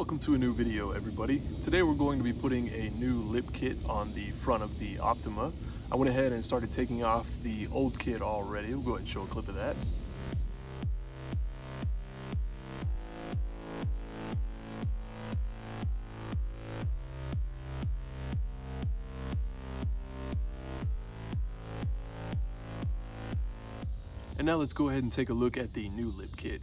Welcome to a new video, everybody. Today we're going to be putting a new lip kit on the front of the Optima. I went ahead and started taking off the old kit already. We'll go ahead and show a clip of that. And now let's go ahead and take a look at the new lip kit.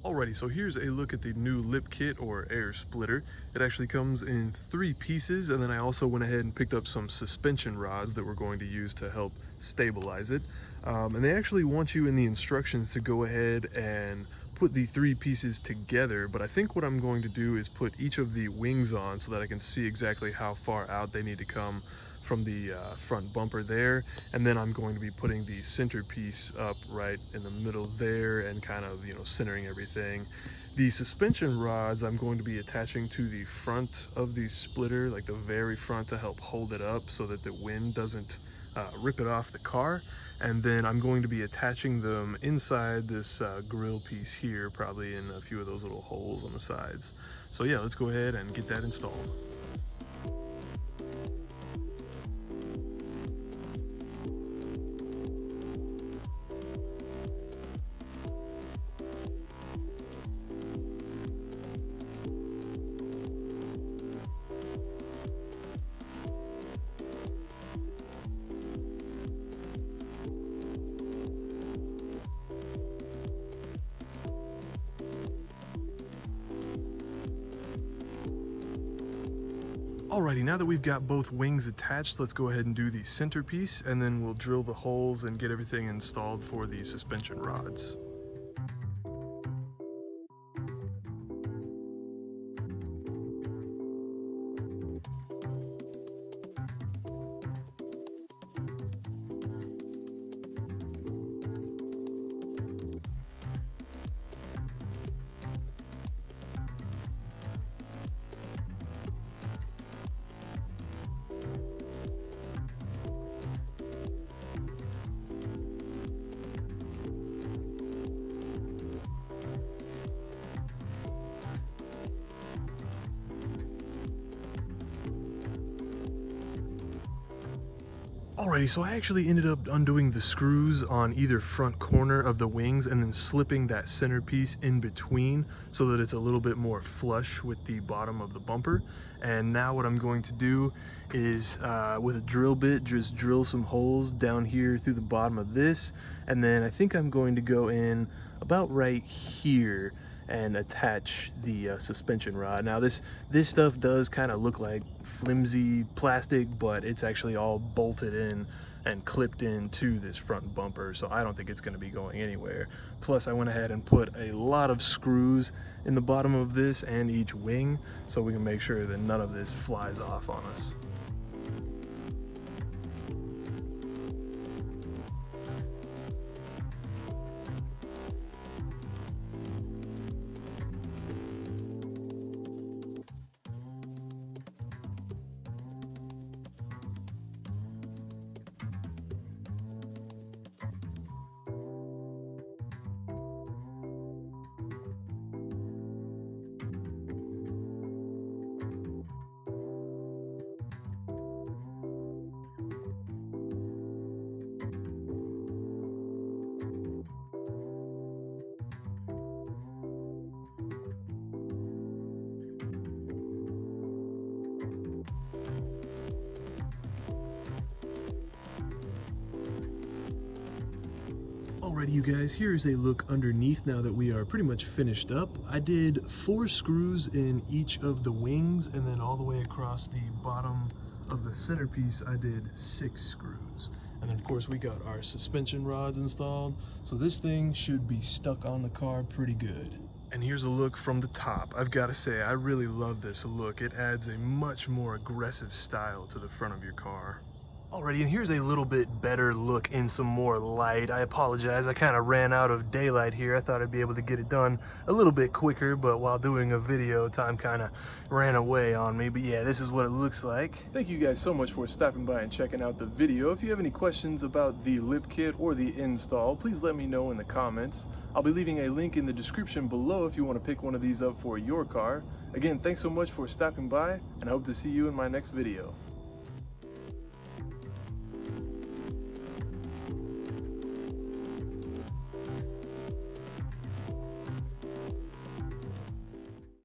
Alrighty, so here's a look at the new lip kit or air splitter. It actually comes in 3 pieces, and then I also went ahead and picked up some suspension rods that we're going to use to help stabilize it. And they actually want you in the instructions to go ahead and put the 3 pieces together, but I think what I'm going to do is put each of the wings on so that I can see exactly how far out they need to come from the front bumper there, and then I'm going to be putting the centerpiece up right in the middle there and kind of, centering everything. The suspension rods I'm going to be attaching to the front of the splitter, like the very front, to help hold it up so that the wind doesn't rip it off the car. And then I'm going to be attaching them inside this grill piece here, probably in a few of those little holes on the sides. So yeah, let's go ahead and get that installed. Alrighty, now that we've got both wings attached, let's go ahead and do the centerpiece, and then we'll drill the holes and get everything installed for the suspension rods. Alrighty, so I actually ended up undoing the screws on either front corner of the wings and then slipping that centerpiece in between so that it's a little bit more flush with the bottom of the bumper. And now what I'm going to do is with a drill bit, just drill some holes down here through the bottom of this. And then I think I'm going to go in about right here and attach the suspension rod. Now this stuff does kind of look like flimsy plastic, but it's actually all bolted in and clipped into this front bumper, so I don't think it's going to be going anywhere. Plus I went ahead and put a lot of screws in the bottom of this and each wing so we can make sure that none of this flies off on us. Alrighty, you guys, here's a look underneath now that we are pretty much finished up. I did 4 screws in each of the wings, and then all the way across the bottom of the centerpiece I did 6 screws. And then of course we got our suspension rods installed, so this thing should be stuck on the car pretty good. And here's a look from the top. I've got to say, I really love this look. It adds a much more aggressive style to the front of your car. Alrighty, and here's a little bit better look in some more light. I apologize, I kind of ran out of daylight here. I thought I'd be able to get it done a little bit quicker, but while doing a video, time kind of ran away on me. But yeah, this is what it looks like. Thank you guys so much for stopping by and checking out the video. If you have any questions about the lip kit or the install, please let me know in the comments. I'll be leaving a link in the description below if you want to pick one of these up for your car. Again, thanks so much for stopping by, and I hope to see you in my next video.